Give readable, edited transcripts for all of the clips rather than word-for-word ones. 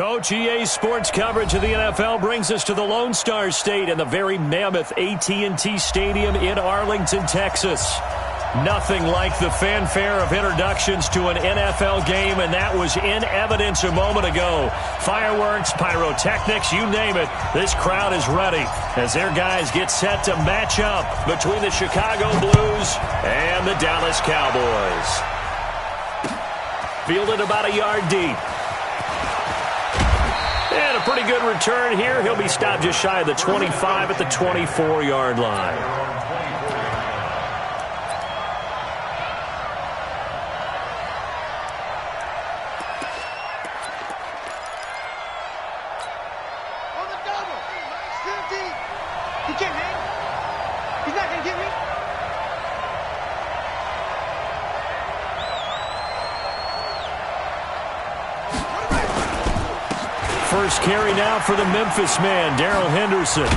Coach, EA Sports coverage of the NFL brings us to the Lone Star State and the very mammoth AT&T Stadium in Arlington, Texas. Nothing like the fanfare of introductions to an NFL game, and that was in evidence a moment ago. Fireworks, pyrotechnics, you name it. This crowd is ready as their guys get set to match up between the Chicago Blues and the Dallas Cowboys. Fielded about a yard deep. And a pretty good return here. He'll be stopped just shy of the 25 at the 24-yard line. First carry now for the Memphis man, Darrell Henderson.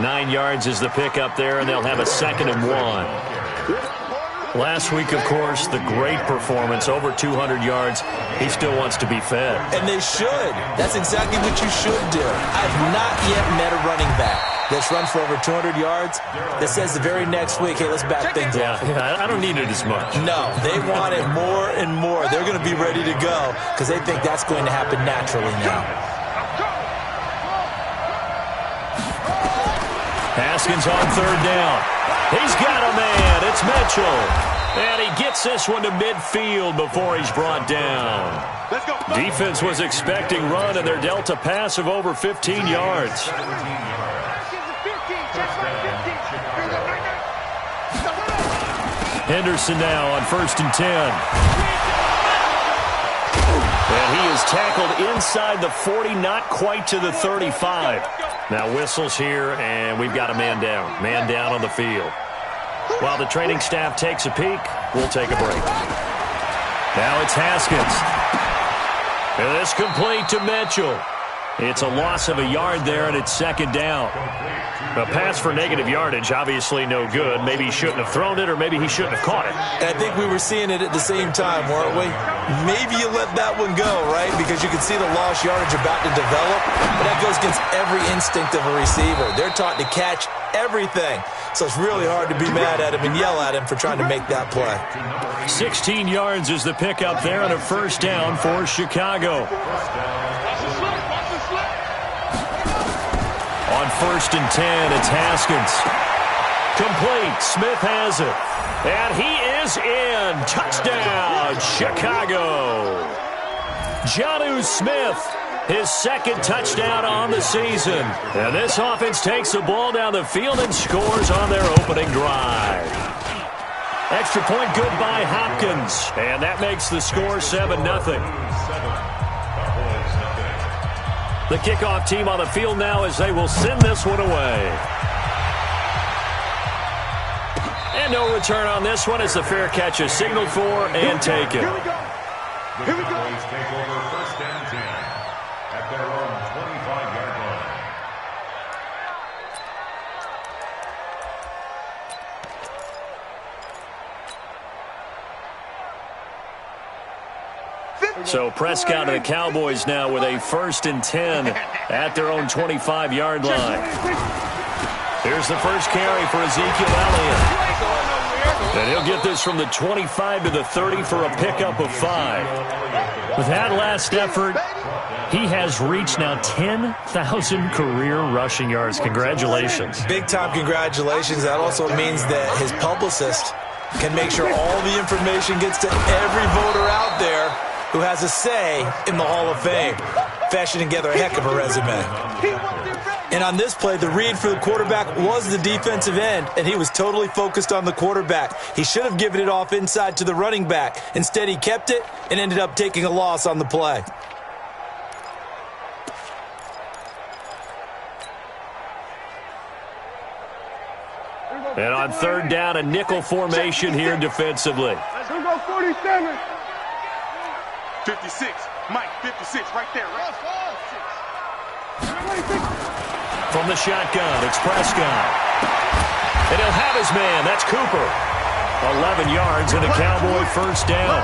9 yards is the pickup there, and they'll have a 2nd and 1. Last week, of course, the great performance, over 200 yards. He still wants to be fed. And they should. That's exactly what you should do. I've not yet met a running back that's run for over 200 yards that says the very next week, hey, let's back things up. Yeah, I don't need it as much. No, they want it more and more. They're going to be ready to go because they think that's going to happen naturally now. Haskins on 3rd down. He's got a man. It's Mitchell. And he gets this one to midfield before he's brought down. Defense was expecting run, and they're dealt a pass of over 15 yards. Henderson now on 1st and 10. And he is tackled inside the 40, not quite to the 35. Now whistles here, and we've got a man down. Man down on the field. While the training staff takes a peek, we'll take a break. Now it's Haskins. And it's complete to Mitchell. It's a loss of a yard there, and it's 2nd down. A pass for negative yardage, obviously no good. Maybe he shouldn't have thrown it, or maybe he shouldn't have caught it. And I think we were seeing it at the same time, weren't we? Maybe you let that one go, right? Because you can see the lost yardage about to develop. But that goes against every instinct of a receiver. They're taught to catch everything. So it's really hard to be mad at him and yell at him for trying to make that play. 16 yards is the pickup there, and a 1st down for Chicago. On 1st and 10, it's Haskins. Complete. Smith has it. And he is in. Touchdown, Chicago. Jonnu Smith, his 2nd touchdown on the season. And this offense takes the ball down the field and scores on their opening drive. Extra point good by Hopkins. And that makes the score 7-0. The kickoff team on the field now as they will send this one away. And no return on this one as the fair catch is signaled for and taken. Here we go. Here we go. Cowboys take over 1st and 10 at their own 25-yard line. So Prescott and the Cowboys now with a 1st and 10 at their own 25-yard line. Here's the first carry for Ezekiel Elliott. And he'll get this from the 25 to the 30 for a pickup of 5. With that last effort, he has reached now 10,000 career rushing yards. Congratulations. Big-time congratulations. That also means that his publicist can make sure all the information gets to every voter out there who has a say in the Hall of Fame, fashioning together a heck of a resume. And on this play, the read for the quarterback was the defensive end, and he was totally focused on the quarterback. He should have given it off inside to the running back. Instead, he kept it and ended up taking a loss on the play. And on 3rd down, a nickel formation here defensively. Let's go 47. 56. Mike, 56 right there. Right? From the shotgun, it's Prescott. And he'll have his man. That's Cooper. 11 yards and a Cowboy 1st down.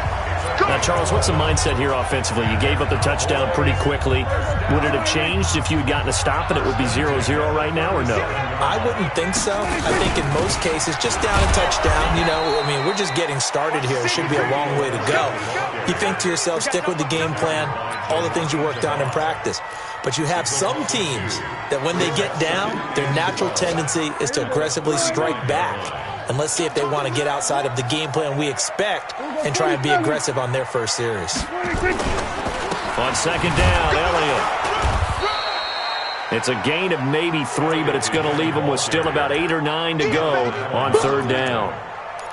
Now, Charles, what's the mindset here offensively? You gave up the touchdown pretty quickly. Would it have changed if you had gotten a stop and it would be 0-0 right now, or no? I wouldn't think so. I think in most cases, just down a touchdown, we're just getting started here. It should be a long way to go. You think to yourself, stick with the game plan, all the things you worked on in practice. But you have some teams that when they get down, their natural tendency is to aggressively strike back. And let's see if they want to get outside of the game plan we expect and try and be aggressive on their first series. On second down, Elliott. It's a gain of maybe 3, but it's going to leave them with still about 8 or 9 to go on third down.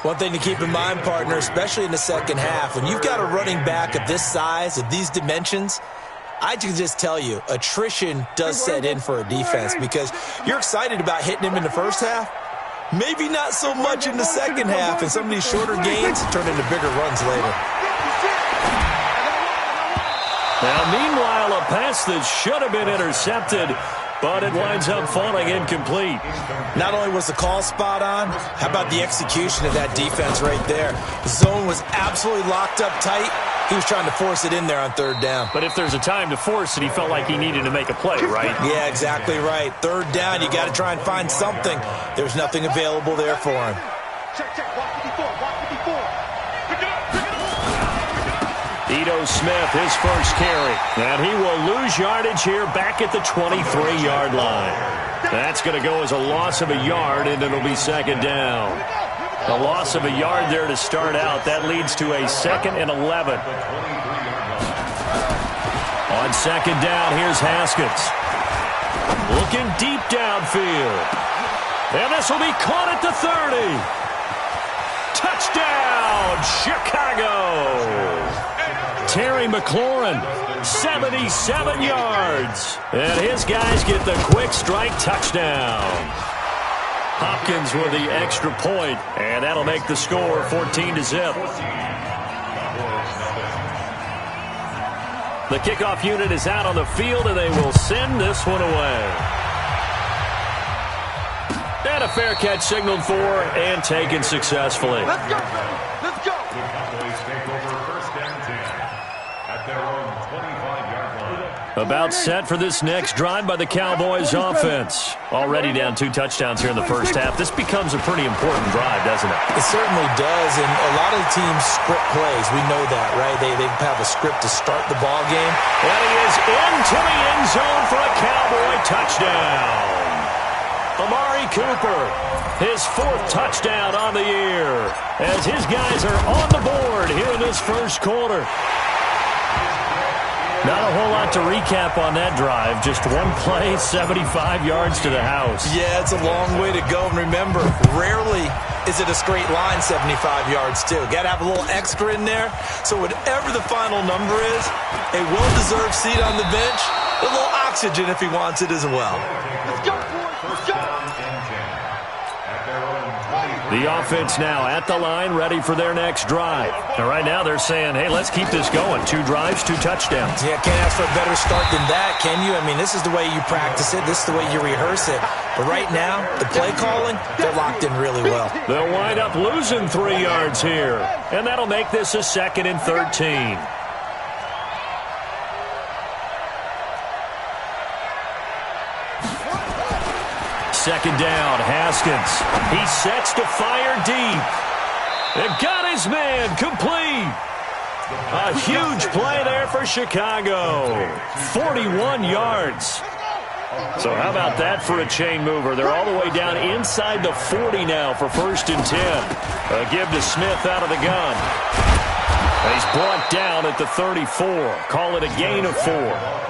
One thing to keep in mind, partner, especially in the second half, when you've got a running back of this size, of these dimensions, I can just tell you, attrition does set in for a defense because you're excited about hitting him in the first half. Maybe not so much in the second half, and some of these shorter gains turn into bigger runs later. Now, meanwhile, a pass that should have been intercepted, but it winds up falling incomplete. Not only was the call spot on, how about the execution of that defense right there? The zone was absolutely locked up tight. He was trying to force it in there on third down. But if there's a time to force it, he felt like he needed to make a play, right? Yeah, exactly right. Third down, you got to try and find something. There's nothing available there for him. Ito Smith, his first carry. And he will lose yardage here back at the 23-yard line. That's going to go as a loss of a yard, and it'll be second down. A loss of a yard there to start out. That leads to a 2nd and 11. On second down, here's Haskins. Looking deep downfield. And this will be caught at the 30. Touchdown, Chicago. Terry McLaurin, 77 yards. And his guys get the quick strike touchdown. Hopkins with the extra point, and that'll make the score 14-0. The kickoff unit is out on the field, and they will send this one away. And a fair catch signaled for and taken successfully. Let's go. Let's go. The Cowboys take over first and 10 at their own 25-yard line. About set for this next drive by the Cowboys offense. Already down 2 touchdowns here in the first half. This becomes a pretty important drive, doesn't it? It certainly does, and a lot of teams script plays. We know that, right? They have a script to start the ball game. And he is into the end zone for a Cowboy touchdown. Amari Cooper, his 4th touchdown on the year, as his guys are on the board here in this first quarter. Not a whole lot to recap on that drive. Just one play, 75 yards to the house. Yeah, it's a long way to go. And remember, rarely is it a straight line 75 yards, too. Got to have a little extra in there. So whatever the final number is, a well-deserved seat on the bench, a little oxygen if he wants it as well. Let's go, boys. Let's go. The offense now at the line, ready for their next drive. Now, right now they're saying, hey, let's keep this going. 2 drives, 2 touchdowns. Yeah, can't ask for a better start than that, can you? I mean, this is the way you practice it. This is the way you rehearse it. But right now, the play calling, they're locked in really well. They'll wind up losing 3 yards here. And that'll make this a 2nd and 13. Second down, Haskins. He sets to fire deep. And got his man complete. A huge play there for Chicago. 41 yards. So how about that for a chain mover? They're all the way down inside the 40 now for 1st and 10. A give to Smith out of the gun. And he's brought down at the 34. Call it a gain of 4.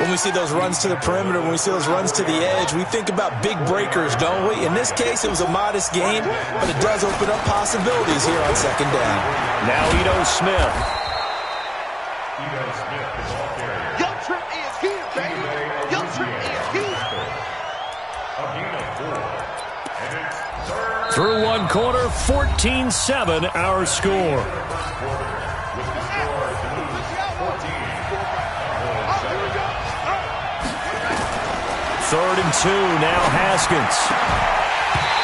When we see those runs to the perimeter, when we see those runs to the edge, we think about big breakers, don't we? In this case, it was a modest gain, but it does open up possibilities here on second down. Now Ito Smith. Ito Smith, the ball carrier. Young Trip is here, baby. Young Trip is here. A gain of 4. And it's third. Through one quarter, 14-7 our score. With the score to lose 14. 3rd and 2, now Haskins.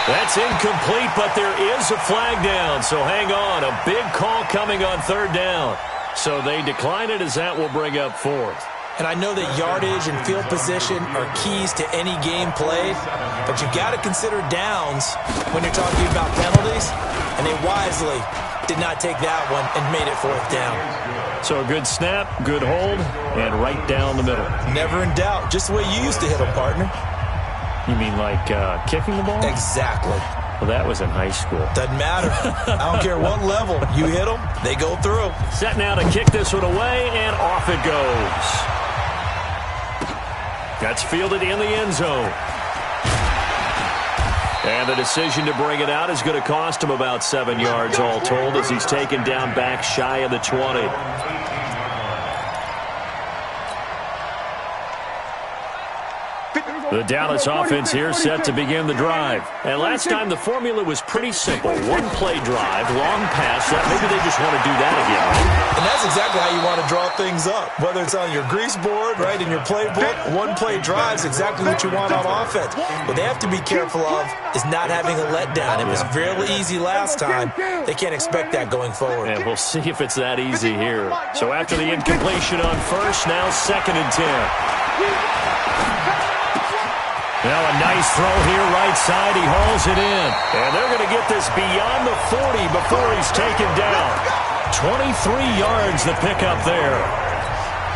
That's incomplete, but there is a flag down, so hang on. A big call coming on third down. So they decline it as that will bring up fourth. And I know that yardage and field position are keys to any game played, but you've got to consider downs when you're talking about penalties, and they wisely did not take that one and made it fourth down. So a good snap, good hold, and right down the middle. Never in doubt, just the way you used to hit them, partner. You mean like kicking the ball? Exactly. Well, that was in high school. Doesn't matter. I don't care what level. You hit them, they go through. Set now to kick this one away, and off it goes. That's fielded in the end zone. And the decision to bring it out is going to cost him about 7 yards all told as he's taken down back shy of the 20. The Dallas offense here set to begin the drive. And last time the formula was pretty simple. One-play drive, long pass. Maybe they just want to do that again. And that's exactly how you want to draw things up. Whether it's on your grease board, right, in your playbook, one-play drive is exactly what you want on offense. What they have to be careful of is not having a letdown. It was fairly easy last time. They can't expect that going forward. And we'll see if it's that easy here. So after the incompletion on first, now 2nd and 10. Now a nice throw here, right side. He hauls it in. And they're going to get this beyond the 40 before he's taken down. 23 yards the pickup there.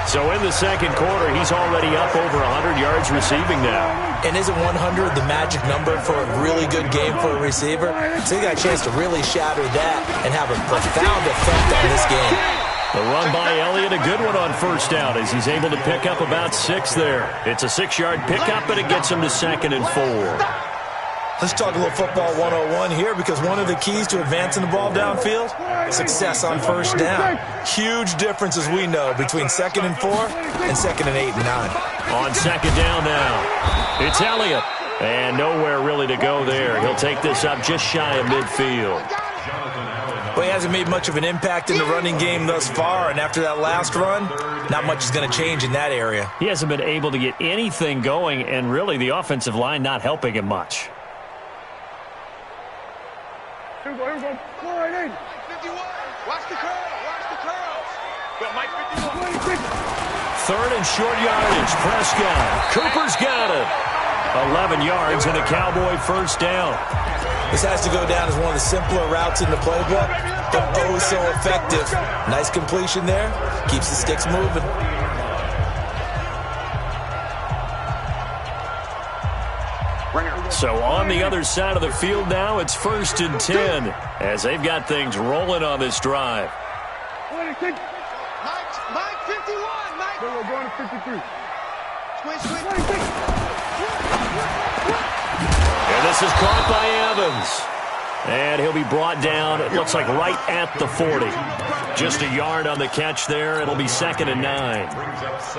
So in the second quarter, he's already up over 100 yards receiving now. And isn't 100 the magic number for a really good game for a receiver? So he got a chance to really shatter that and have a profound effect on this game. The run by Elliott, a good one on first down as he's able to pick up about 6 there. It's a 6-yard pickup, but it gets him to 2nd and 4. Let's talk a little football 101 here, because one of the keys to advancing the ball downfield, success on first down. Huge difference, as we know, between 2nd and 4 and 2nd and 8 and 9. On 2nd down now, it's Elliott. And nowhere really to go there. He'll take this up just shy of midfield. Well, he hasn't made much of an impact in the running game thus far, and after that last run, not much is going to change in that area. He hasn't been able to get anything going, and really the offensive line not helping him much. Here we go. Go right in. 51. Watch the curl. Watch the curls. Go, Mike 51. 3rd and short yardage. Prescott. Cooper's got it. 11 yards and a Cowboy first down. This has to go down as one of the simpler routes in the playbook, but oh so effective. Nice completion there. Keeps the sticks moving. So on the other side of the field now, it's 1st and 10 as they've got things rolling on this drive. Mike 51. Mike. We're going to 53. Switch. And this is caught by Evans. And he'll be brought down, it looks like right at the 40. Just a yard on the catch there. It'll be 2nd and 9.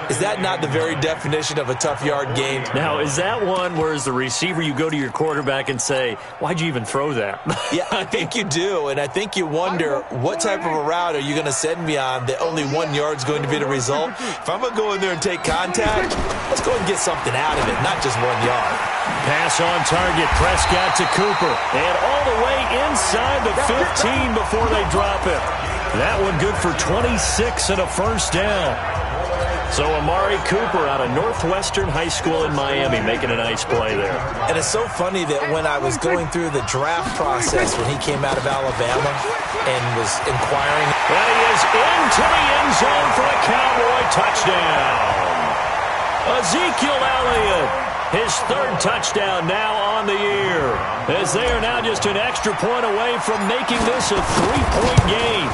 Is that not the very definition of a tough yard gain? Now, is that one where as the receiver you go to your quarterback and say, why'd you even throw that? Yeah, I think you do, and I think you wonder what type of a route are you going to send me on that only 1 yard's going to be the result? If I'm going to go in there and take contact, let's go and get something out of it, not just 1 yard. Pass on target, Prescott to Cooper, and all the way inside the 15 before they drop it. That one good for 26 and a first down. So Amari Cooper out of Northwestern High School in Miami making a nice play there. And it's so funny that when I was going through the draft process when he came out of Alabama and was inquiring. And he is into the end zone for a Cowboy touchdown. Ezekiel Elliott, his 3rd touchdown now on the year, as they are now just an extra point away from making this a 3-point game.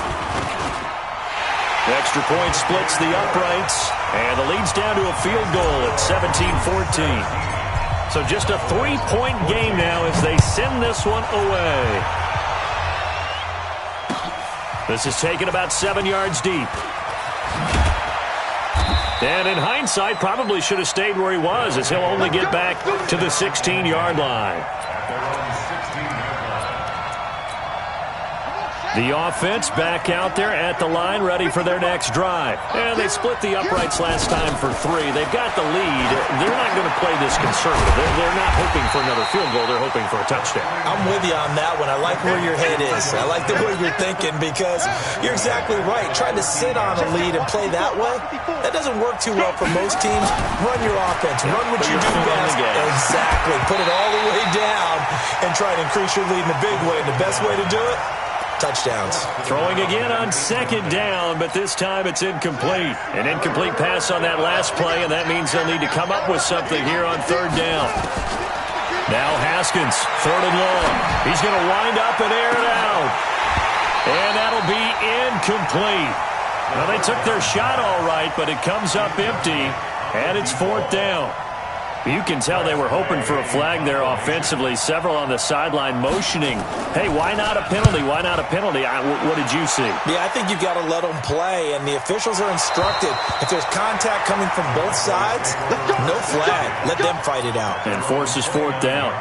The extra point splits the uprights, and the lead's down to a field goal at 17-14. So just a 3-point game now as they send this one away. This is taken about 7 yards deep. And in hindsight, probably should have stayed where he was, as he'll only get back to the 16-yard line. The offense back out there at the line, ready for their next drive. And they split the uprights last time for 3. They've got the lead. They're not going to play this conservative. They're not hoping for another field goal. They're hoping for a touchdown. I'm with you on that one. I like where your head is. I like the way you're thinking because you're exactly right. Trying to sit on a lead and play that way, that doesn't work too well for most teams. Run your offense. Run what you do best. Exactly. Put it all the way down and try to increase your lead in a big way. And the best way to do it? Touchdowns. Throwing again on 2nd down, but this time it's incomplete. An incomplete pass on that last play, and that means they'll need to come up with something here on 3rd down. Now Haskins, 3rd and long. He's going to wind up and air it out. And that'll be incomplete. Now, they took their shot all right, but it comes up empty, and it's 4th down. You can tell they were hoping for a flag there offensively. Several on the sideline motioning, hey, why not a penalty? Why not a penalty? What did you see? Yeah, I think you've got to let them play, and the officials are instructed. If there's contact coming from both sides, no flag. Let them fight it out. And forces 4th down.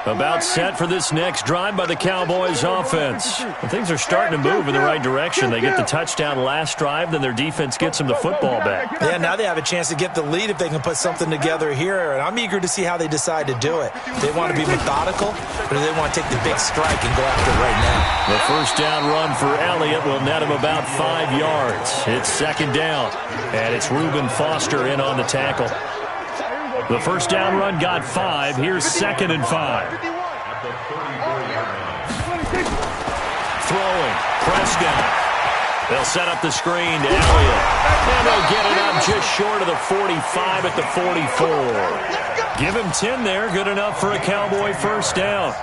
About set for this next drive by the Cowboys offense. And things are starting to move in the right direction. They get the touchdown last drive, then their defense gets them the football back. Yeah, now they have a chance to get the lead if they can put something together here, and I'm eager to see how they decide to do it. They want to be methodical, or do they want to take the big strike and go after it right now? The first down run for Elliott will net him about 5 yards. It's 2nd down, and it's Reuben Foster in on the tackle. The first down run got 5. Here's 2nd and 5. Throwing. Prescott. They'll set up the screen to Elliott. And they'll get it up just short of the 45 at the 44. Give him 10 there. Good enough for a Cowboy first down.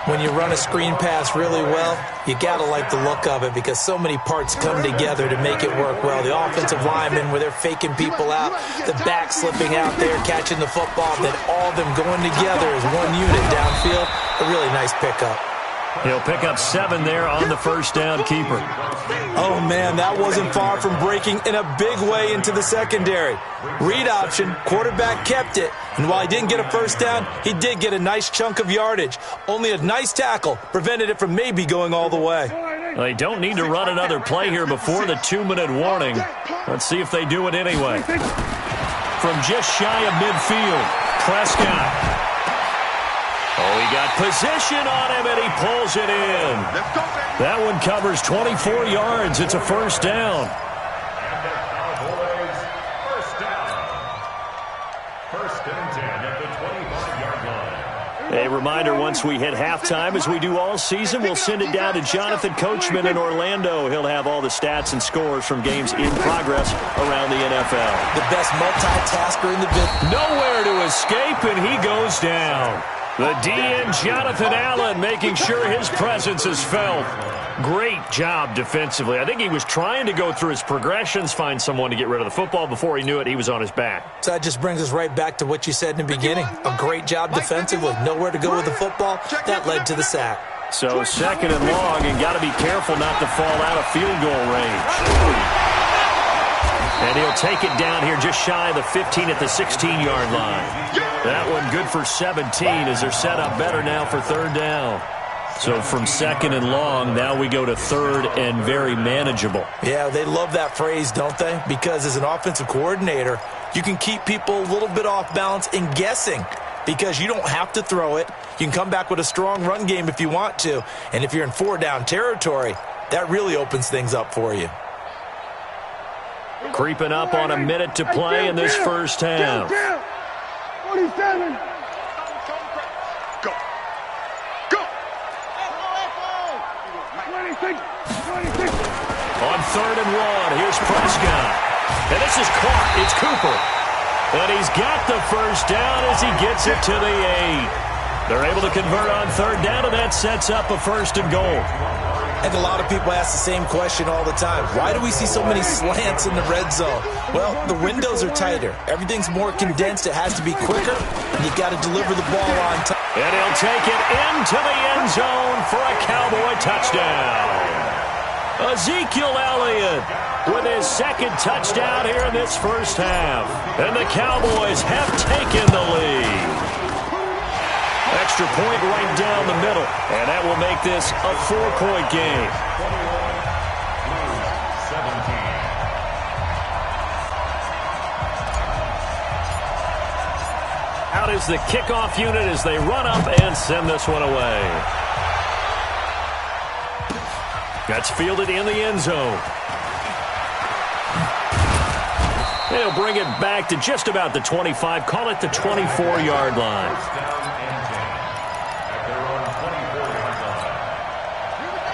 When you run a screen pass really well, you got to like the look of it because so many parts come together to make it work well. The offensive linemen, where they're faking people out, the back slipping out there, catching the football, then all of them going together as one unit downfield. A really nice pickup. He'll pick up 7 there on the first down keeper. Oh, man, that wasn't far from breaking in a big way into the secondary. Read option, quarterback kept it, and while he didn't get a first down, he did get a nice chunk of yardage. Only a nice tackle prevented it from maybe going all the way. They don't need to run another play here before the 2-minute warning. Let's see if they do it anyway. From just shy of midfield, Prescott. Oh, he got position on him, and he pulls it in. That one covers 24 yards. It's a first down. First and 10 at the 25-yard line. A reminder, once we hit halftime, as we do all season, we'll send it down to Jonathan Coachman in Orlando. He'll have all the stats and scores from games in progress around the NFL. The best multitasker in the business. Nowhere to escape, and he goes down. The DN, Jonathan Allen, making sure his presence is felt. Great job defensively. I think he was trying to go through his progressions, find someone to get rid of the football. Before he knew it, he was on his back. So that just brings us right back to what you said in the beginning. A great job defensively. Nowhere to go with the football. That led to the sack. So 2nd and long, and got to be careful not to fall out of field goal range. And he'll take it down here just shy of the 15 at the 16-yard line. That one good for 17 as they're set up better now for 3rd down. So from 2nd and long, now we go to 3rd and very manageable. Yeah, they love that phrase, don't they? Because as an offensive coordinator, you can keep people a little bit off balance and guessing because you don't have to throw it. You can come back with a strong run game if you want to. And if you're in 4-down territory, that really opens things up for you. Creeping up on a minute to play in this first half. 47. Go. Go. 26. 26. On 3rd and 1, here's Prescott. And this is caught. It's Cooper. And he's got the first down as he gets it to the 8. They're able to convert on 3rd down, and that sets up a 1st and goal. And a lot of people ask the same question all the time. Why do we see so many slants in the red zone? Well, the windows are tighter. Everything's more condensed. It has to be quicker. And you've got to deliver the ball on time. And he'll take it into the end zone for a Cowboy touchdown. Ezekiel Elliott with his 2nd touchdown here in this first half. And the Cowboys have taken the lead. extra point right down the middle. And that will make this a 4-point game. 17. Out is the kickoff unit as they run up and send this one away. That's fielded in the end zone. They'll bring it back to just about the 25. Call it the 24-yard line.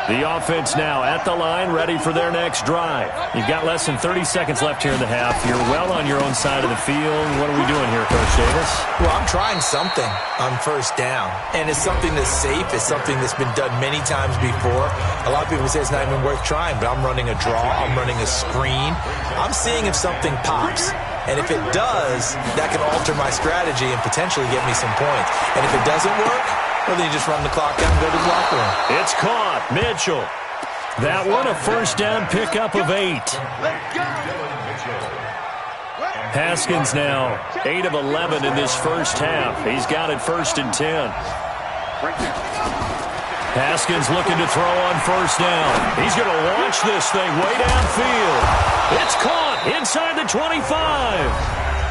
The offense now at the line, ready for their next drive. You've got less than 30 seconds left here in the half. You're well on your own side of the field. What are we doing here, Coach Davis? Well, I'm trying something on first down, and it's something that's safe. It's something that's been done many times before. A lot of people say it's not even worth trying, but I'm running a draw. I'm running a screen. I'm seeing if something pops. And if it does, that can alter my strategy and potentially get me some points. And if it doesn't work, well, then you just run the clock out and go to the locker room. It's caught. Mitchell. That one a first down pickup of 8. Haskins now 8 of 11 in this first half. He's got it 1st and 10. Haskins looking to throw on first down. He's going to launch this thing way downfield. It's caught inside the 25.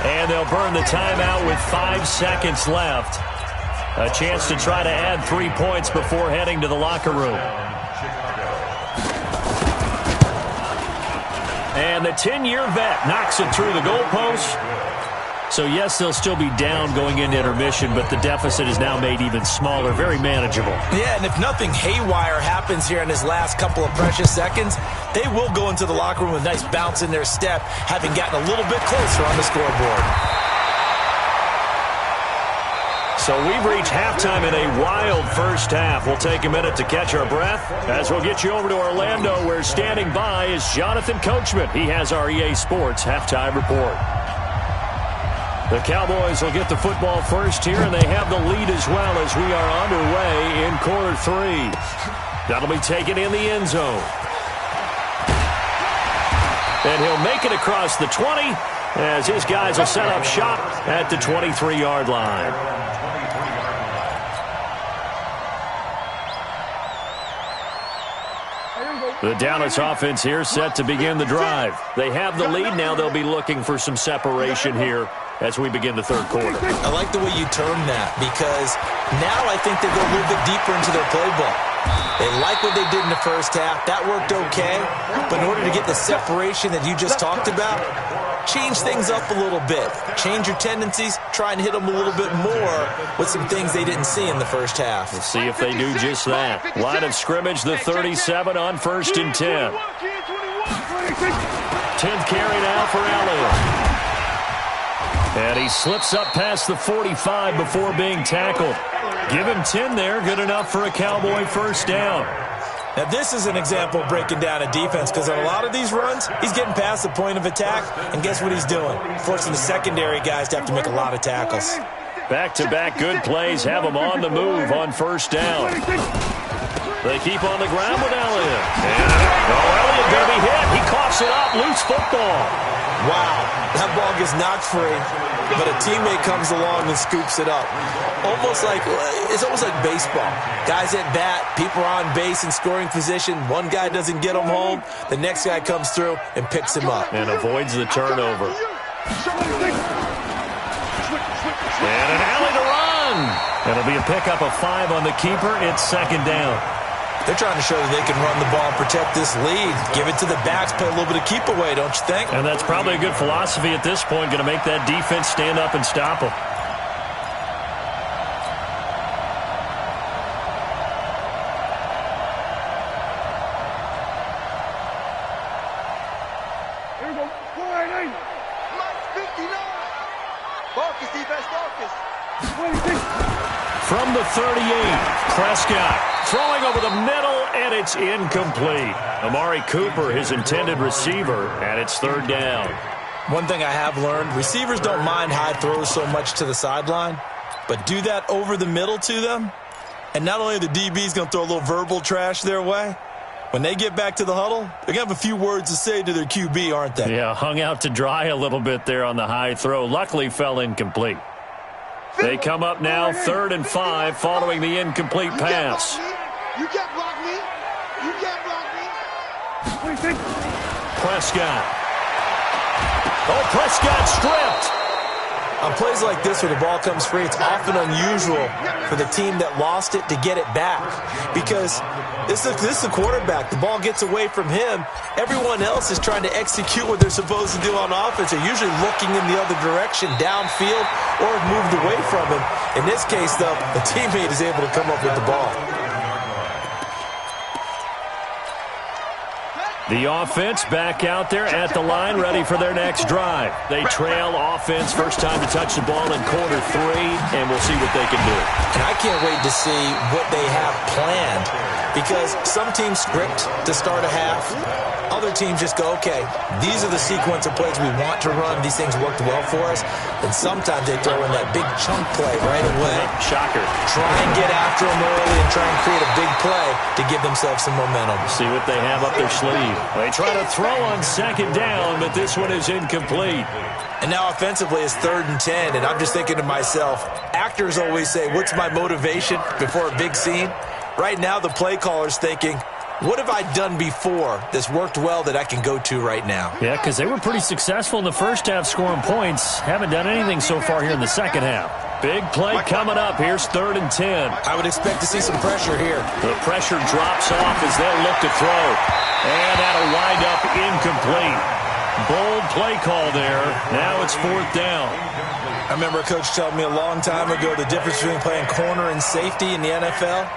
And they'll burn the timeout with 5 seconds left. A chance to try to add 3 points before heading to the locker room. And the 10-year vet knocks it through the goalpost. So, yes, they'll still be down going into intermission, but the deficit is now made even smaller, very manageable. Yeah, and if nothing haywire happens here in his last couple of precious seconds, they will go into the locker room with a nice bounce in their step, having gotten a little bit closer on the scoreboard. So we've reached halftime in a wild first half. We'll take a minute to catch our breath as we'll get you over to Orlando, where standing by is Jonathan Coachman. He has our EA Sports halftime report. The Cowboys will get the football first here, and they have the lead as well as we are underway in quarter 3. That'll be taken in the end zone. And he'll make it across the 20 as his guys will set up shop at the 23-yard line. The Dallas offense here set to begin the drive. They have the lead. Now they'll be looking for some separation here as we begin the third quarter. I like the way you term that, because now I think they go a little bit deeper into their playbook. They like what they did in the first half. That worked okay. But in order to get the separation that you just talked about, change things up a little bit. Change your tendencies. Try and hit them a little bit more with some things they didn't see in the first half. We'll see if they do just that. Line of scrimmage, the 37 on 1st and 10. 10th carry now for Elliott. And he slips up past the 45 before being tackled. Give him 10 there. Good enough for a Cowboy first down. Now, this is an example of breaking down a defense, because on a lot of these runs, he's getting past the point of attack, and guess what he's doing? Forcing the secondary guys to have to make a lot of tackles. Back-to-back good plays have him on the move on first down. They keep on the ground with Elliott. And Elliott going to be hit. He coughs it up. Loose football. Wow, that ball gets knocked free, but a teammate comes along and scoops it up. It's almost like baseball. Guys at bat, people are on base in scoring position. One guy doesn't get him home. The next guy comes through and picks him up. And avoids the turnover. And an alley to run. It'll be a pickup of 5 on the keeper. It's 2nd down. They're trying to show that they can run the ball and protect this lead. Give it to the backs, play a little bit of keep away, don't you think? And that's probably a good philosophy at this point, going to make that defense stand up and stop them. Here we go. Flying in. Mike 59. Focus, defense, focus. 26. From the 38, Prescott throwing over the middle, and it's incomplete. Amari Cooper, his intended receiver, and it's 3rd down. One thing I have learned, receivers don't mind high throws so much to the sideline, but do that over the middle to them, and not only are the DBs going to throw a little verbal trash their way, when they get back to the huddle, they're going to have a few words to say to their QB, aren't they? Yeah, hung out to dry a little bit there on the high throw. Luckily fell incomplete. They come up now 3rd and 5 following the incomplete pass. You can't block me. You can't block me. Prescott. Oh, Prescott stripped. On plays like this where the ball comes free, it's often unusual for the team that lost it to get it back because this is the quarterback. The ball gets away from him. Everyone else is trying to execute what they're supposed to do on offense. They're usually looking in the other direction, downfield, or have moved away from him. In this case, though, the teammate is able to come up with the ball. The offense back out there at the line, ready for their next drive. They trail offense, first time to touch the ball in quarter 3, and we'll see what they can do. And I can't wait to see what they have planned because some teams script to start a half. Other teams just go, okay, these are the sequence of plays we want to run. These things worked well for us. And sometimes they throw in that big chunk play right away. Shocker. Try and get after them early and try and create a big play to give themselves some momentum. See what they have up their sleeve. They try to throw on 2nd down, but this one is incomplete. And now offensively it's 3rd and 10, and I'm just thinking to myself, actors always say, what's my motivation before a big scene? Right now the play caller's thinking, what have I done before that's worked well that I can go to right now? Yeah, because they were pretty successful in the first half scoring points. Haven't done anything so far here in the second half. Big play coming up. Here's 3rd and 10. I would expect to see some pressure here. The pressure drops off as they'll look to throw. And that'll wind up incomplete. Bold play call there. Now it's 4th down. I remember a coach telling me a long time ago the difference between playing corner and safety in the NFL.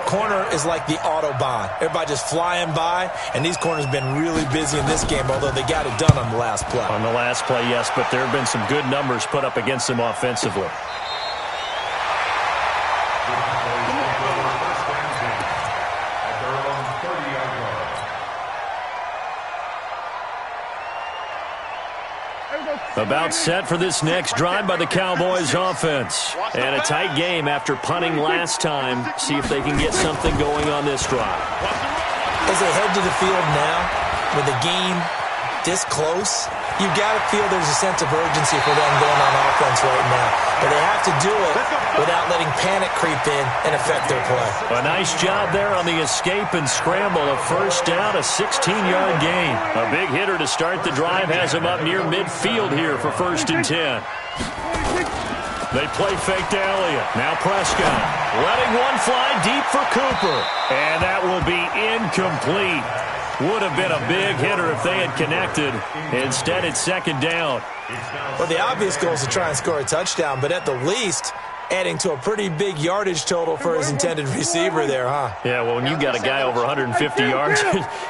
Corner is like the Autobahn. Everybody just flying by, and these corners have been really busy in this game, although they got it done on the last play. On the last play, yes, but there have been some good numbers put up against them offensively. About set for this next drive by the Cowboys offense. And a tight game after punting last time. See if they can get something going on this drive. As they head to the field now, with the game this close, you've got to feel there's a sense of urgency for them going on offense right now. But they have to do it without letting panic creep in and affect their play. A nice job there on the escape and scramble. A first down, a 16-yard gain. A big hitter to start the drive has him up near midfield here for 1st and 10. They play fake to Elliott. Now Prescott letting one fly deep for Cooper. And that will be incomplete. Would have been a big hitter if they had connected. Instead, it's 2nd down. Well, the obvious goal is to try and score a touchdown, but at the least, adding to a pretty big yardage total for his intended receiver there, huh? Yeah, well, when you've got a guy over 150 yards,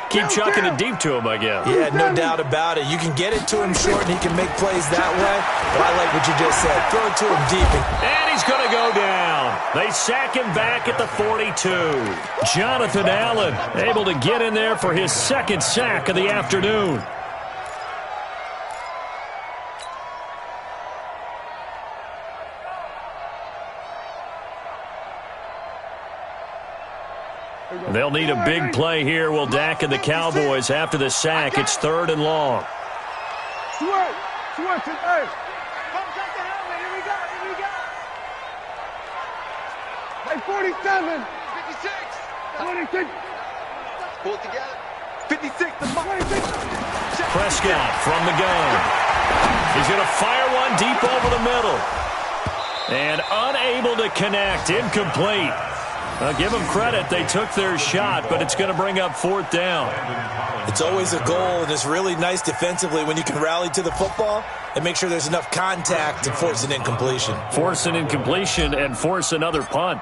keep chucking it deep to him, I guess. Yeah, no doubt about it. You can get it to him short, and he can make plays that way, but I like what you just said. Throw it to him deep. And he's going to go down. They sack him back at the 42. Jonathan Allen able to get in there for his 2nd sack of the afternoon. They'll need a big play here. Will Dak and the Cowboys after the sack. It's 3rd and long. Hey, 47. 56. 26. Pull it together. 56. Prescott from the gun. He's going to fire one deep over the middle. And unable to connect. Incomplete. Give them credit. They took their shot, but it's going to bring up 4th down. It's always a goal, and it's really nice defensively when you can rally to the football and make sure there's enough contact to force an incompletion. Force an incompletion and force another punt.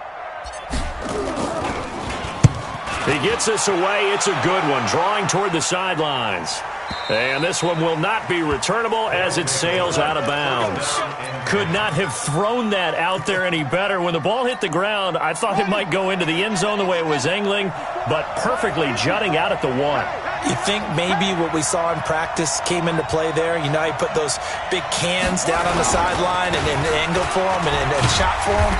He gets this away. It's a good one, drawing toward the sidelines. And this one will not be returnable as it sails out of bounds. Could not have thrown that out there any better. When the ball hit the ground, I thought it might go into the end zone the way it was angling, but perfectly jutting out at the 1. You think maybe what we saw in practice came into play there? You know, he put those big cans down on the sideline and angled for him and shot for him.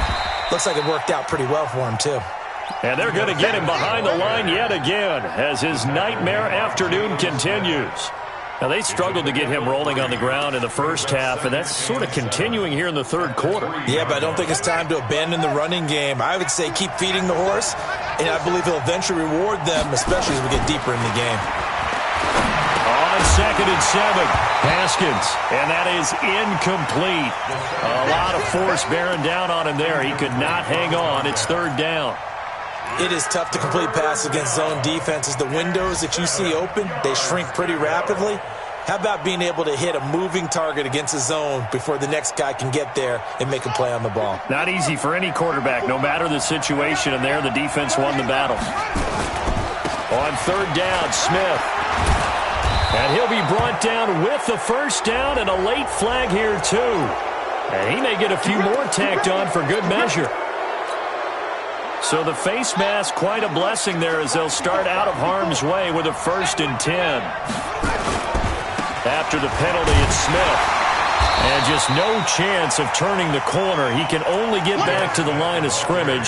Looks like it worked out pretty well for him, too. And they're going to get him behind the line yet again as his nightmare afternoon continues. Now, they struggled to get him rolling on the ground in the first half, and that's sort of continuing here in the third quarter. Yeah, but I don't think it's time to abandon the running game. I would say keep feeding the horse, and I believe he'll eventually reward them, especially as we get deeper in the game. On 2nd and 7, Haskins, and that is incomplete. A lot of force bearing down on him there. He could not hang on. It's 3rd down. It is tough to complete passes against zone defenses. The windows that you see open, they shrink pretty rapidly. How about being able to hit a moving target against a zone before the next guy can get there and make a play on the ball? Not easy for any quarterback, no matter the situation, and there the defense won the battle. On 3rd down, Smith. And he'll be brought down with the first down and a late flag here, too. And he may get a few more tacked on for good measure. So the face mask, quite a blessing there as they'll start out of harm's way with a 1st and 10. After the penalty, it's Smith. And just no chance of turning the corner. He can only get back to the line of scrimmage.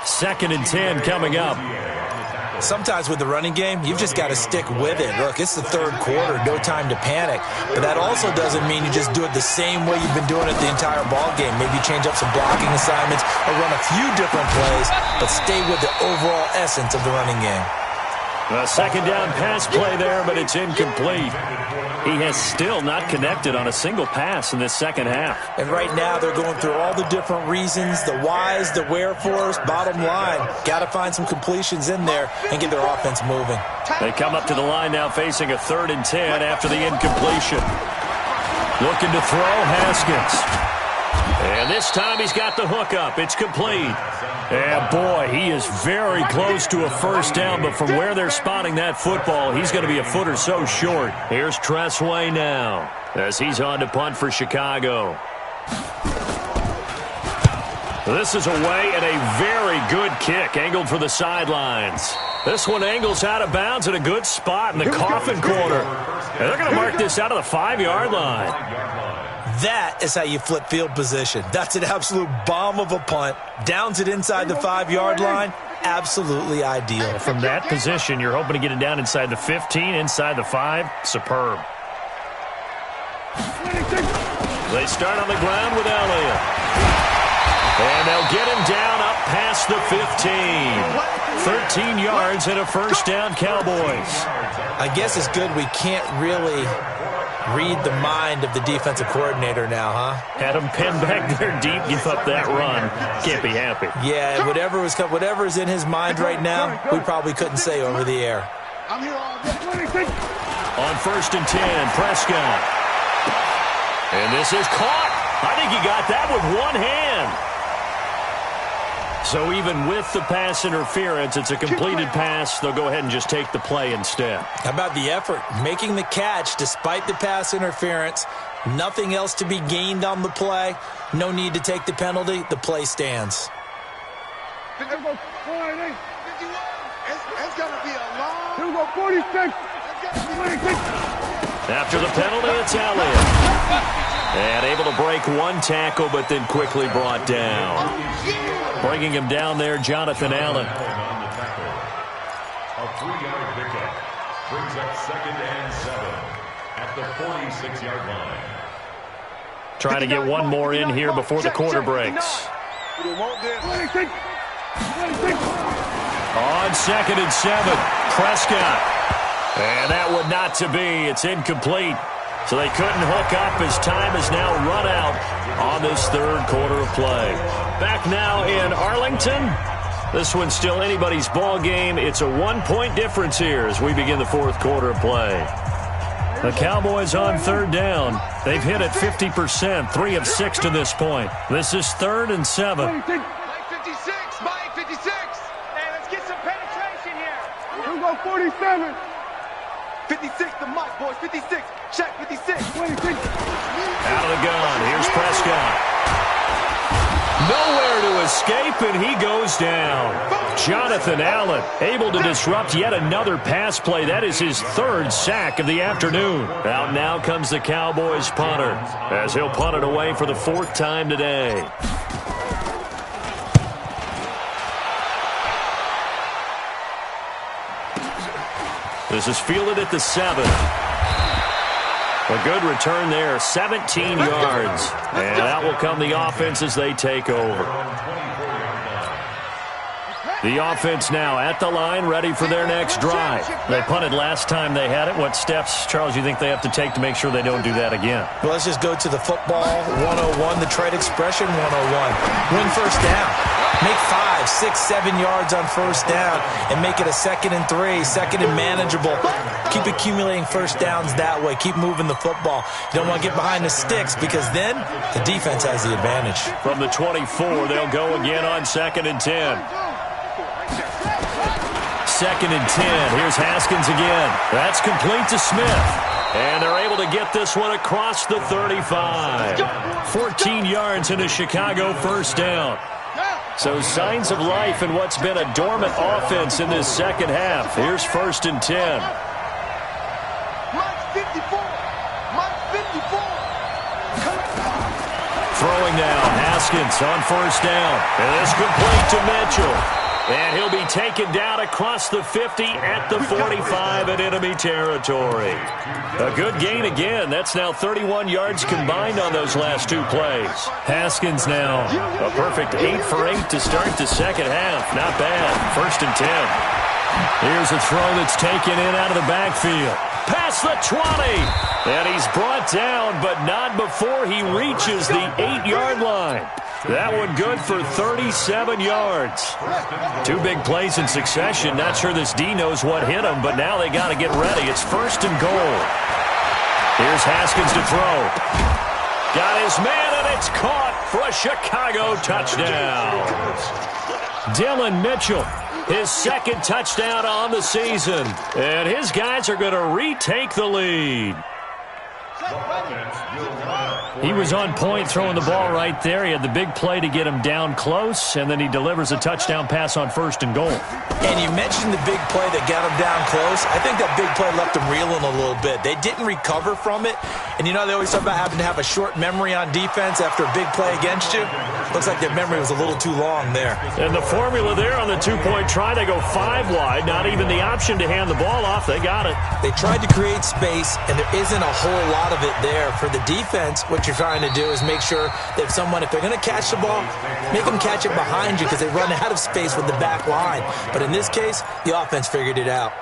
2nd and 10 coming up. Sometimes with the running game, you've just got to stick with it. Look, it's the 3rd quarter, no time to panic. But that also doesn't mean you just do it the same way you've been doing it the entire ball game. Maybe change up some blocking assignments or run a few different plays, but stay with the overall essence of the running game. A 2nd down pass play there, but it's incomplete. He has still not connected on a single pass in this 2nd half. And right now they're going through all the different reasons, the whys, the wherefores. Bottom line, got to find some completions in there and get their offense moving. They come up to the line now facing a 3rd and 10 after the incompletion. Looking to throw, Haskins. And this time he's got the hook up. It's complete. And boy, he is very close to a 1st down, but from where they're spotting that football, he's going to be a foot or so short. Here's Tressway now as he's on to punt for Chicago. This is away and a very good kick angled for the sidelines. This one angles out of bounds at a good spot in the coffin corner. And they're going to mark this out of the 5-yard line. That is how you flip field position. That's an absolute bomb of a punt. Downs it inside the 5-yard line. Absolutely ideal. From that position, you're hoping to get it down inside the 15, inside the 5. Superb. They start on the ground with Elliott. And they'll get him down up past the 15. 13 yards and a 1st down, Cowboys. I guess it's good we can't really read the mind of the defensive coordinator now, huh? Had him pinned back there deep, give up that run. Can't be happy. Yeah, whatever is in his mind right now, we probably couldn't say over the air. On 1st and 10, Prescott. And this is caught. I think he got that with one hand. So even with the pass interference, it's a completed pass. They'll go ahead and just take the play instead. How about the effort? Making the catch despite the pass interference. Nothing else to be gained on the play. No need to take the penalty. The play stands. It's going to be a long... Here we go, 46. After the penalty, it's Elliott. And able to break one tackle, but then quickly brought down. Bringing him down there, Jonathan Allen. A 3-yard pickup brings up 2nd and 7 at the 46-yard line. Trying to get one more in here before the quarter breaks. On 2nd and 7, Prescott. And that would not to be. It's incomplete. So they couldn't hook up as time has now run out on this 3rd quarter of play. Back now in Arlington. This one's still anybody's ball game. It's a 1-point difference here as we begin the 4th quarter of play. The Cowboys on 3rd down. They've hit it 50%, 3 of 6 to this point. This is 3rd and 7. Mike 56, Mike 56. Hey, let's get some penetration here. Here we go, 47. 56 to Mike, boys, 56. Check, 56. 26. Out of the gun, here's Prescott. Nowhere to escape, and he goes down. Jonathan Allen able to disrupt yet another pass play. That is his 3rd sack of the afternoon. Out now comes the Cowboys punter as he'll punt it away for the 4th time today. This is fielded at the 7. A good return there, 17 yards. And out will come the offense as they take over. The offense now at the line, ready for their next drive. They punted last time they had it. What steps, Charles, you think they have to take to make sure they don't do that again? Well, let's just go to the football 101, the trade expression 101. Win first down. Make 5, 6, 7 yards on first down and make it a 2nd and 3, 2nd and manageable. Keep accumulating first downs that way. Keep moving the football. You don't want to get behind the sticks because then the defense has the advantage. From the 24, they'll go again on 2nd and 10. 2nd and 10. Here's Haskins again. That's complete to Smith. And they're able to get this one across the 35. 14 yards in a Chicago first down. So signs of life in what's been a dormant offense in this second half. Here's 1st and 10. Throwing now, Haskins on first down. And it's complete to Mitchell. And he'll be taken down across the 50 at the 45 in enemy territory. A good gain again. That's now 31 yards combined on those last 2 plays. Haskins now a perfect 8 for 8 to start the second half. Not bad. 1st and 10. Here's a throw that's taken in out of the backfield. Past the 20. And he's brought down, but not before he reaches the 8-yard line. That one good for 37 yards. 2 big plays in succession. Not sure this D knows what hit him, but now they got to get ready. It's 1st and goal. Here's Haskins to throw. Got his man, and it's caught for a Chicago touchdown. Dillon Mitchell, his 2nd touchdown on the season. And his guys are going to retake the lead. He was on point throwing the ball right there. He had the big play to get him down close, and then he delivers a touchdown pass on 1st and goal. And you mentioned the big play that got him down close. I think that big play left him reeling a little bit. They didn't recover from it. And you know, they always talk about having to have a short memory on defense after a big play against you. Looks like their memory was a little too long there. And the formula there on the 2-point try, they go 5 wide. Not even the option to hand the ball off. They got it. They tried to create space, and there isn't a whole lot of it there. For the defense, what you're trying to do is make sure that if they're going to catch the ball, make them catch it behind you because they run out of space with the back line. But in this case, the offense figured it out.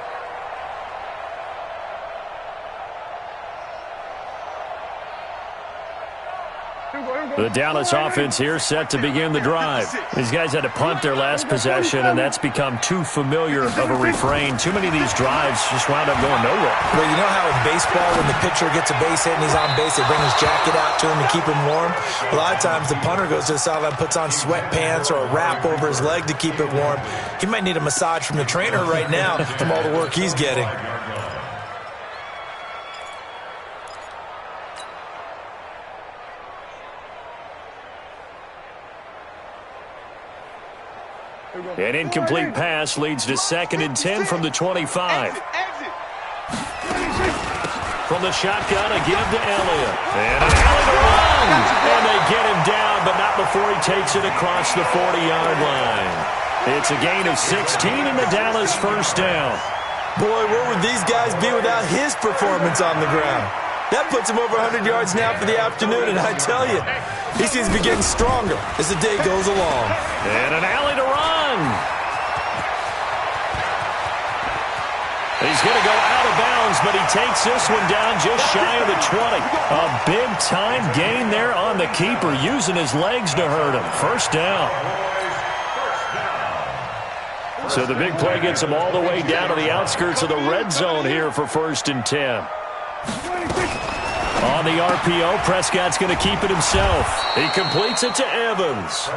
The Dallas offense here set to begin the drive. These guys had to punt their last possession, and that's become too familiar of a refrain. Too many of these drives just wound up going nowhere. Well, you know how in baseball, when the pitcher gets a base hit and he's on base, they bring his jacket out to him to keep him warm? A lot of times the punter goes to the sideline, puts on sweatpants or a wrap over his leg to keep it warm. He might need a massage from the trainer right now from all the work he's getting. An incomplete pass leads to 2nd and 10 from the 25. From the shotgun, a give to Elliott. And an alley to run. And they get him down, but not before he takes it across the 40-yard line. It's a gain of 16 in the Dallas first down. Boy, where would these guys be without his performance on the ground? That puts him over 100 yards now for the afternoon, and I tell you, he seems to be getting stronger as the day goes along. And an alley to run. He's going to go out of bounds, but he takes this one down just shy of the 20. A big-time gain there on the keeper, using his legs to hurt him. First down. So the big play gets him all the way down to the outskirts of the red zone here for 1st and 10. On the RPO, Prescott's going to keep it himself. He completes it to Evans.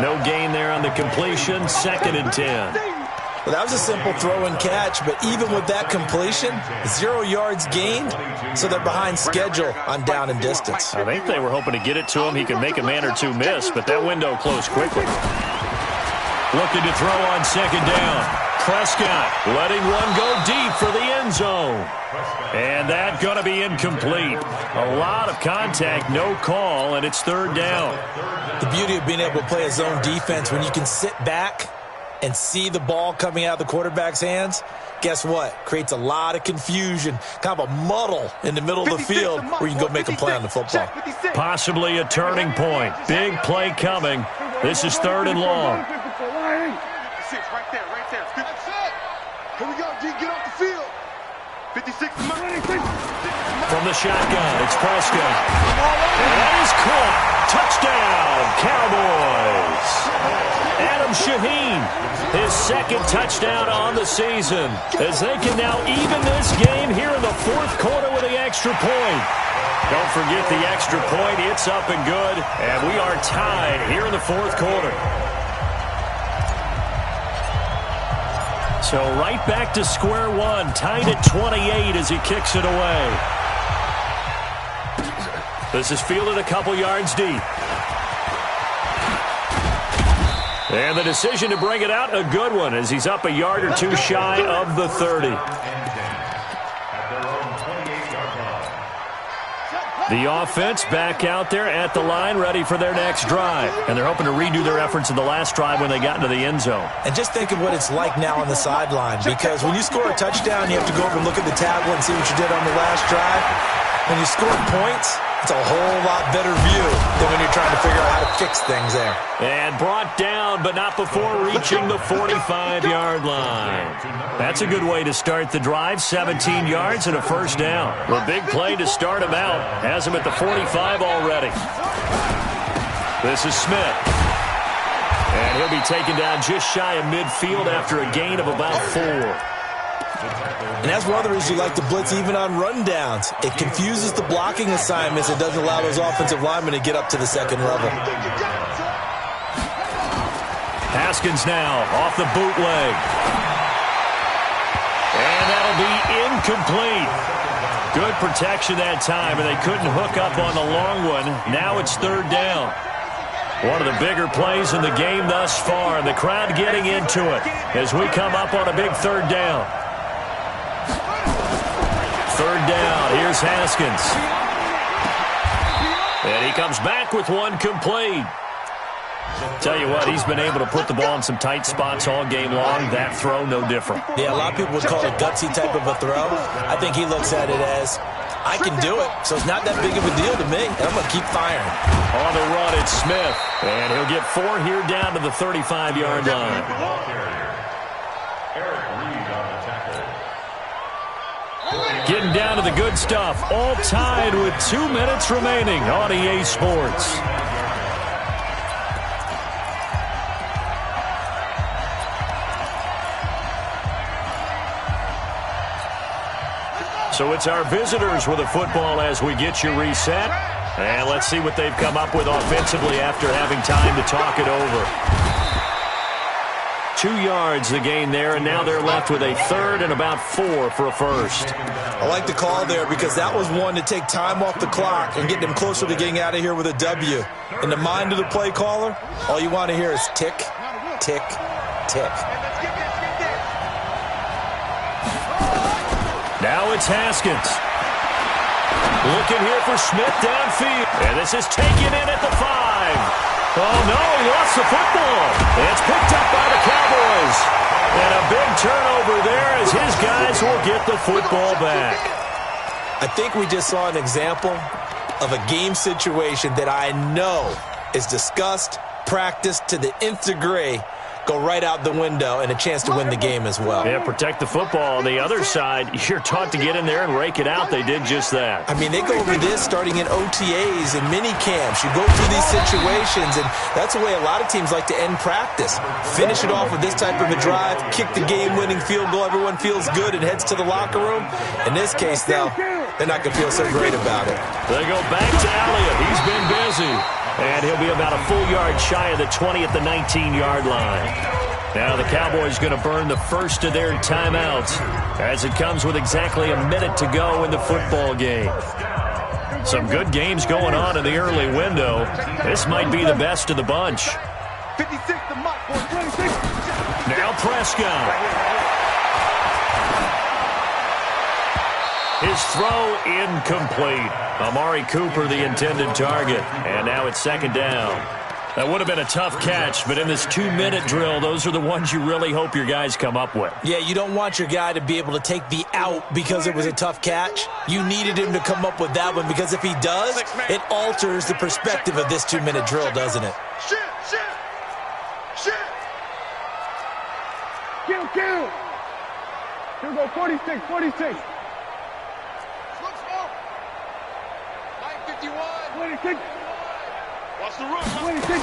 No gain there on the completion, 2nd and 10. Well, that was a simple throw and catch, but even with that completion, 0 yards gained, so they're behind schedule on down and distance. I think they were hoping to get it to him. He could make a man or two miss, but that window closed quickly. Looking to throw on 2nd down. Prescott letting one go deep for the end zone. And that going to be incomplete. A lot of contact, no call, and it's 3rd down. The beauty of being able to play a zone defense when you can sit back and see the ball coming out of the quarterback's hands, guess what? Creates a lot of confusion, kind of a muddle in the middle of the field where you can go make a play on the football. Possibly a turning point. Big play coming. This is 3rd and long. Right there, right there. That's it. Here we go, G. Get off the field. 56. From the shotgun, it's Prescott. And that is caught. Touchdown, Cowboys. Adam Shaheen, his 2nd touchdown on the season, as they can now even this game here in the 4th quarter with the extra point. Don't forget the extra point. It's up and good, and we are tied here in the 4th quarter. So right back to square one, tied at 28 as he kicks it away. This is fielded a couple yards deep. And the decision to bring it out, a good one, as he's up a yard or two shy of the 30. The offense back out there at the line, ready for their next drive. And they're hoping to redo their efforts in the last drive when they got into the end zone. And just think of what it's like now on the sideline, because when you score a touchdown, you have to go over and look at the tablet and see what you did on the last drive. When you score points, it's a whole lot better view than when you're trying to figure out how to fix things there. And brought down, but not before reaching the 45-yard line. That's a good way to start the drive. 17 yards and a first down. The big play to start him out. Has him at the 45 already. This is Smith. And he'll be taken down just shy of midfield after a gain of about 4. And that's one of the reasons you like to blitz even on rundowns. It confuses the blocking assignments. It doesn't allow those offensive linemen to get up to the second level. Haskins now off the bootleg. And that'll be incomplete. Good protection that time, and they couldn't hook up on the long one. Now it's 3rd down. One of the bigger plays in the game thus far. The crowd getting into it as we come up on a big 3rd down. 3rd down, here's Haskins. And he comes back with one complete. Tell you what, he's been able to put the ball in some tight spots all game long. That throw, no different. Yeah, a lot of people would call it a gutsy type of a throw. I think he looks at it as, I can do it, so it's not that big of a deal to me, and I'm going to keep firing. On the run, it's Smith. And he'll get 4 here down to the 35-yard line. Getting down to the good stuff. All tied with 2 minutes remaining on EA Sports. So it's our visitors with the football as we get you reset. And let's see what they've come up with offensively after having time to talk it over. 2 yards the gain there, and now they're left with a 3rd and about 4 for a first. I like the call there because that was one to take time off the clock and get them closer to getting out of here with a W. In the mind of the play caller, all you want to hear is tick, tick, tick. Now it's Haskins. Looking here for Smith downfield. And this is taken in at the 5. Oh, no, he lost the football. It's picked up by the Cowboys. And a big turnover there as his guys will get the football back. I think we just saw an example of a game situation that I know is discussed, practiced to the nth degree, go right out the window, and a chance to win the game as well. Yeah, protect the football. On the other side, you're taught to get in there and rake it out. They did just that. I mean, they go over this starting in OTAs and mini camps. You go through these situations, and that's the way a lot of teams like to end practice. Finish it off with this type of a drive, kick the game-winning field goal. Everyone feels good and heads to the locker room. In this case, though, they're not going to feel so great about it. They go back to Elliott. He's been busy. And he'll be about a full yard shy of the 20 at the 19-yard line. Now the Cowboys going to burn the first of their timeouts as it comes with exactly a minute to go in the football game. Some good games going on in the early window. This might be the best of the bunch. 56, the mic, boy, 26. Now Prescott. His throw incomplete. Amari Cooper the intended target. And now it's 2nd down. That would have been a tough catch, but in this 2-minute drill, those are the ones you really hope your guys come up with. Yeah, you don't want your guy to be able to take the out because it was a tough catch. You needed him to come up with that one because if he does, it alters the perspective of this 2-minute drill, doesn't it? Shit! Kill! Here we go, 46. Smoke. Line 51. 26. Watch the roof. 26.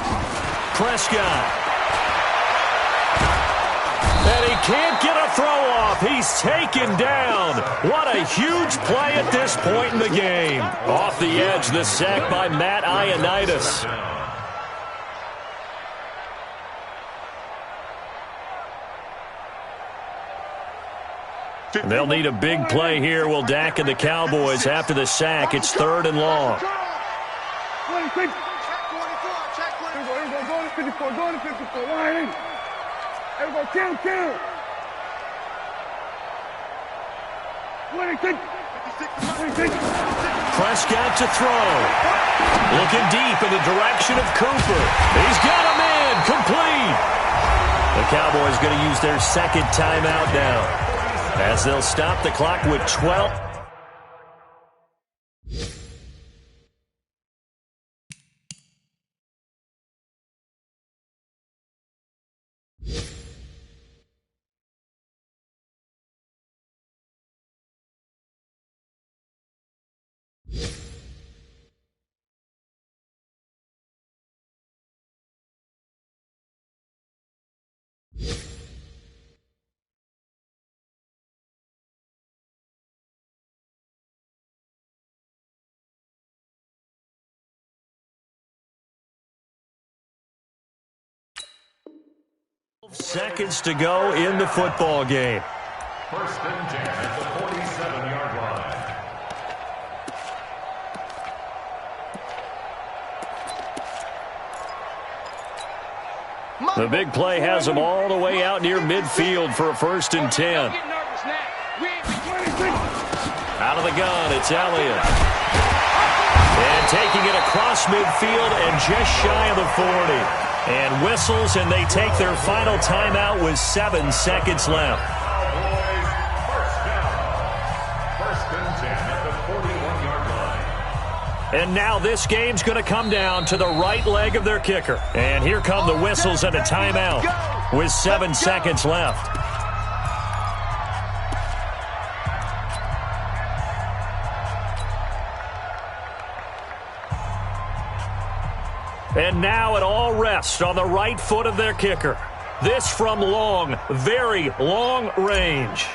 Prescott. And he can't get a throw off. He's taken down. What a huge play at this point in the game. Off the edge, the sack by Matt Ioannidis. And they'll need a big play here. Will Dak and the Cowboys after the sack. It's 3rd and long. 26. Check 24. Here we go. Go to 54. Line in. Here we go. Kill. 26. Prescott to throw. Looking deep in the direction of Cooper. He's got a man. Complete. The Cowboys going to use their second timeout now, as they'll stop the clock with 12. Seconds to go in the football game. 1st and 10 at the 47-yard line. The big play has them all the way out near midfield for a 1st and 10. Out of the gun, it's Elliott. And taking it across midfield and just shy of the 40. And whistles, and they take their final timeout with 7 seconds left. Cowboys, 1st down. 1st and 10 at the 41-yard line. And now this game's going to come down to the right leg of their kicker. And here come the whistles and a timeout with 7 seconds left. And now it all rests on the right foot of their kicker. This from long, very long range.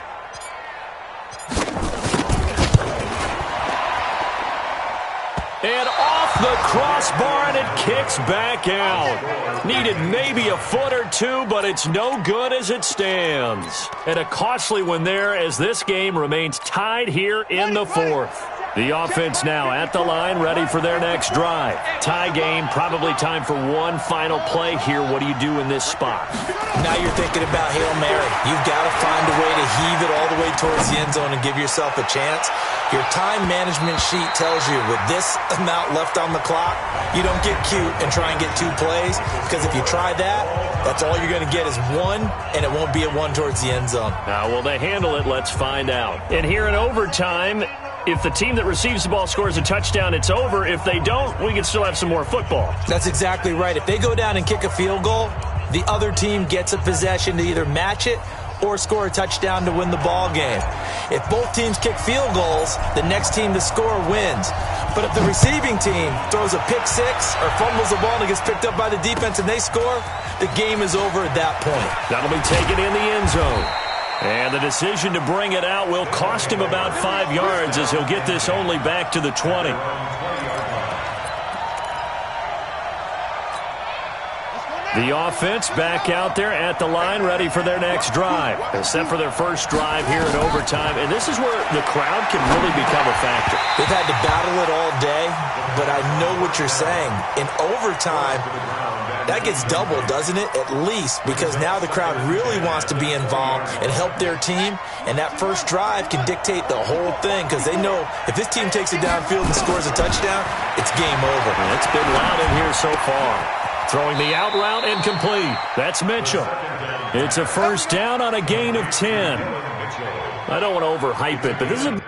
And off the crossbar, and it kicks back out. Needed maybe a foot or two, but it's no good as it stands. And a costly one there as this game remains tied here in the 4th. The offense now at the line, ready for their next drive. Tie game, probably time for one final play here. What do you do in this spot? Now you're thinking about Hail Mary. You've got to find a way to heave it all the way towards the end zone and give yourself a chance. Your time management sheet tells you with this amount left on the clock, you don't get cute and try and get 2 plays, because if you try that, that's all you're going to get is 1, and it won't be a 1 towards the end zone. Now, will they handle it? Let's find out. And here in overtime, if the team that receives the ball scores a touchdown, it's over. If they don't, we can still have some more football. That's exactly right. If they go down and kick a field goal, the other team gets a possession to either match it or score a touchdown to win the ball game. If both teams kick field goals, the next team to score wins. But if the receiving team throws a pick 6 or fumbles the ball and it gets picked up by the defense and they score, the game is over at that point. That'll be taken in the end zone. And the decision to bring it out will cost him about 5 yards, as he'll get this only back to the 20. The offense back out there at the line, ready for their next drive. They're set for their first drive here in overtime, and this is where the crowd can really become a factor. They've had to battle it all day, but I know what you're saying. In overtime, that gets doubled, doesn't it? At least, because now the crowd really wants to be involved and help their team, and that first drive can dictate the whole thing, because they know if this team takes it downfield and scores a touchdown, it's game over. It's been loud in here so far. Throwing the out route and complete. That's Mitchell. It's a first down on a gain of 10. I don't want to overhype it, but this is a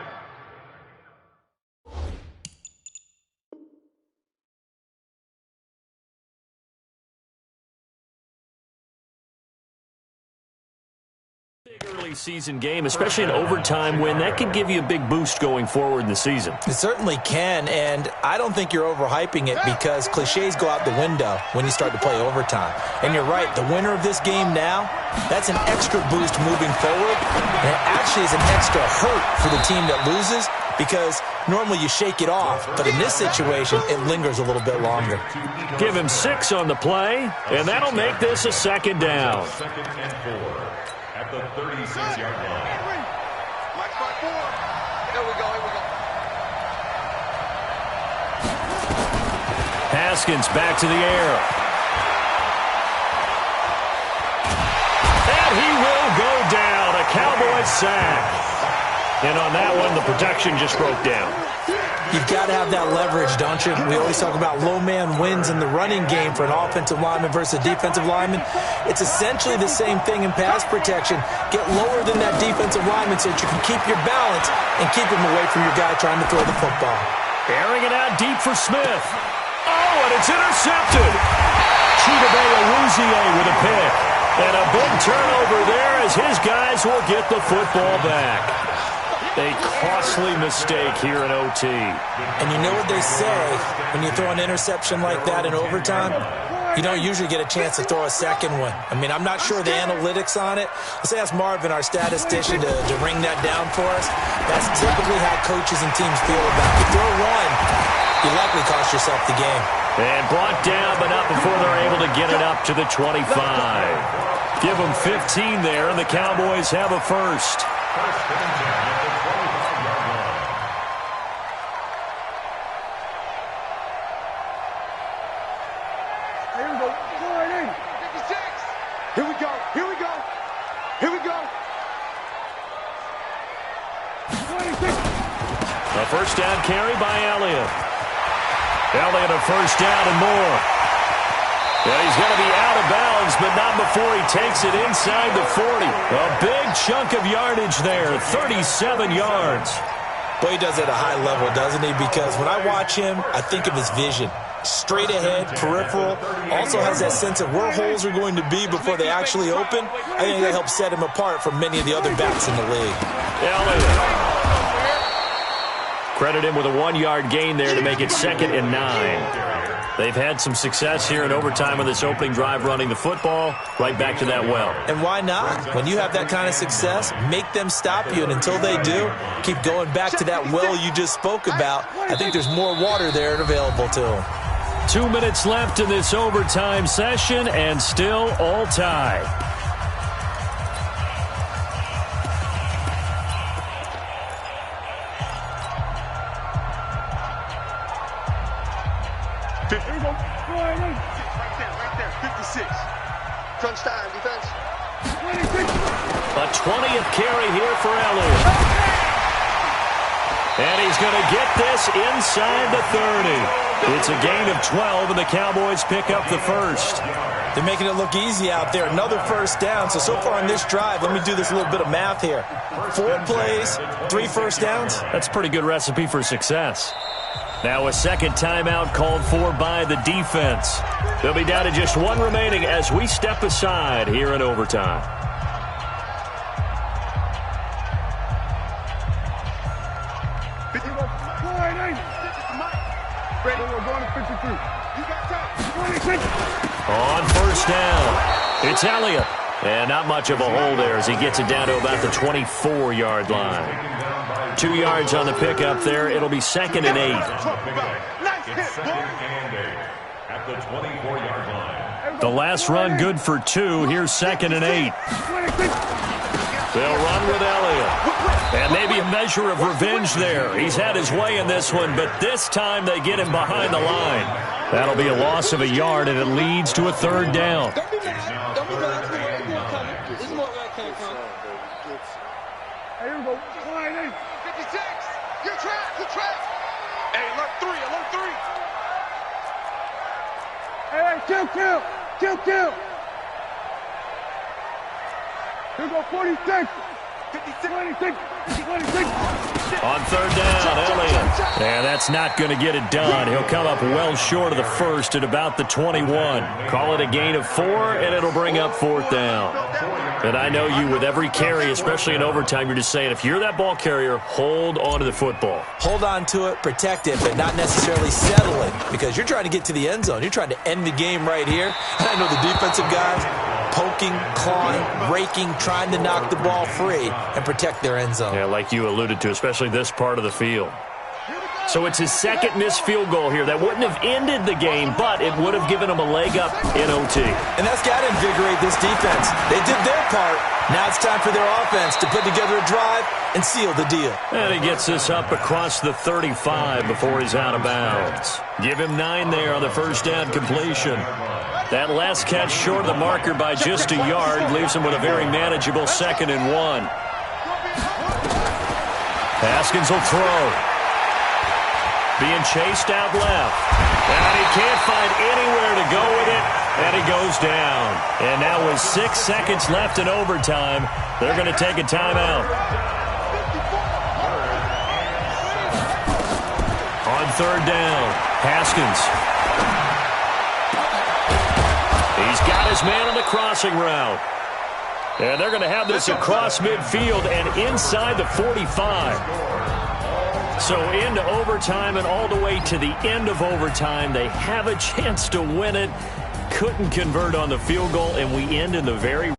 early season game, especially an overtime win. That could give you a big boost going forward in the season. It certainly can, and I don't think you're overhyping it because cliches go out the window when you start to play overtime. And you're right, the winner of this game now, that's an extra boost moving forward, and it actually is an extra hurt for the team that loses because normally you shake it off, but in this situation, it lingers a little bit longer. Give him 6 on the play, and that'll make this a second down. Second and 4 at the 36-yard line. Mike, front 4. Here we go, here we go. Haskins back to the air. And he will go down. A Cowboys sack. And on that one, the protection just broke down. You've got to have that leverage, don't you? We always talk about low man wins in the running game for an offensive lineman versus a defensive lineman. It's essentially the same thing in pass protection. Get lower than that defensive lineman so that you can keep your balance and keep him away from your guy trying to throw the football. Airing it out deep for Smith. Oh, and it's intercepted. Chidobe Awuzie with a pick. And a big turnover there as his guys will get the football back. A costly mistake here in OT. And you know what they say, when you throw an interception like that in overtime, you don't usually get a chance to throw a second one. I mean, I'm not sure the analytics on it. Let's ask Marvin, our statistician, to ring that down for us. That's typically how coaches and teams feel about it. If you throw one, you likely cost yourself the game. And brought down, but not before they're able to get it up to the 25. Give them 15 there, and the Cowboys have a first. First and 10 at the 25-yard line. Here we go. 56. Here we go. Here we go. Here we go. 26. A first down carry by Elliott. Elliott a first down and more. Yeah, he's going to be out of bounds, but not before he takes it inside the 40. A big chunk of yardage there, 37 yards. Boy, he does it at a high level, doesn't he? Because when I watch him, I think of his vision. Straight ahead, peripheral. Also has that sense of where holes are going to be before they actually open. I think that helps set him apart from many of the other backs in the league. Elliott. Credit him with a 1-yard gain there to make it 2nd and 9. They've had some success here in overtime on this opening drive running the football. Right back to that well. And why not? When you have that kind of success, make them stop you. And until they do, keep going back to that well you just spoke about. I think there's more water there and available to them. 2 minutes left in this overtime session and still all tied. Here we go. Right there. 56. Crunch time, defense. 26. A 20th carry here for Elliott. And he's going to get this inside the 30. It's a gain of 12, and the Cowboys pick up the first. They're making it look easy out there. Another first down. So far on this drive, let me do this little bit of math here. 4 plays, 3 first downs. That's a pretty good recipe for success. Now a second timeout called for by the defense. They'll be down to just 1 remaining as we step aside here in overtime. On first down, it's Elliott. And not much of a hole there as he gets it down to about the 24-yard line. 2 yards on the pickup there. It'll be 2nd and 8. It's 2nd and 8 at the 24-yard line. The last run good for 2. Here's 2nd and 8. They'll run with Elliott. And maybe a measure of revenge there. He's had his way in this one, but this time they get him behind the line. That'll be a loss of a yard, and it leads to a 3rd down. Here we go. 56. Your track. Hey, alert 3. Hey, kill. Here we go, 46. 56. On third down, Elliott. And that's not going to get it done. He'll come up well short of the first at about the 21. Call it a gain of 4, and it'll bring up fourth down. And I know you, with every carry, especially in overtime, you're just saying, if you're that ball carrier, hold on to the football. Hold on to it, protect it, but not necessarily settle it, because you're trying to get to the end zone. You're trying to end the game right here. And I know the defensive guys poking, clawing, raking, trying to knock the ball free and protect their end zone. Yeah, like you alluded to, especially this part of the field. So it's his second missed field goal here. That wouldn't have ended the game, but it would have given him a leg up in OT. And that's got to invigorate this defense. They did their part. Now it's time for their offense to put together a drive and seal the deal. And he gets this up across the 35 before he's out of bounds. Give him 9 there on the first down completion. That last catch short of the marker by just a yard leaves him with a very manageable 2nd and 1. Haskins will throw. Being chased out left. And he can't find anywhere to go with it. And he goes down. And now with 6 seconds left in overtime, they're going to take a timeout. On third down, Haskins. He's got his man on the crossing route. And they're going to have this across midfield and inside the 45. So into overtime and all the way to the end of overtime, they have a chance to win it. Couldn't convert on the field goal, and we end in the very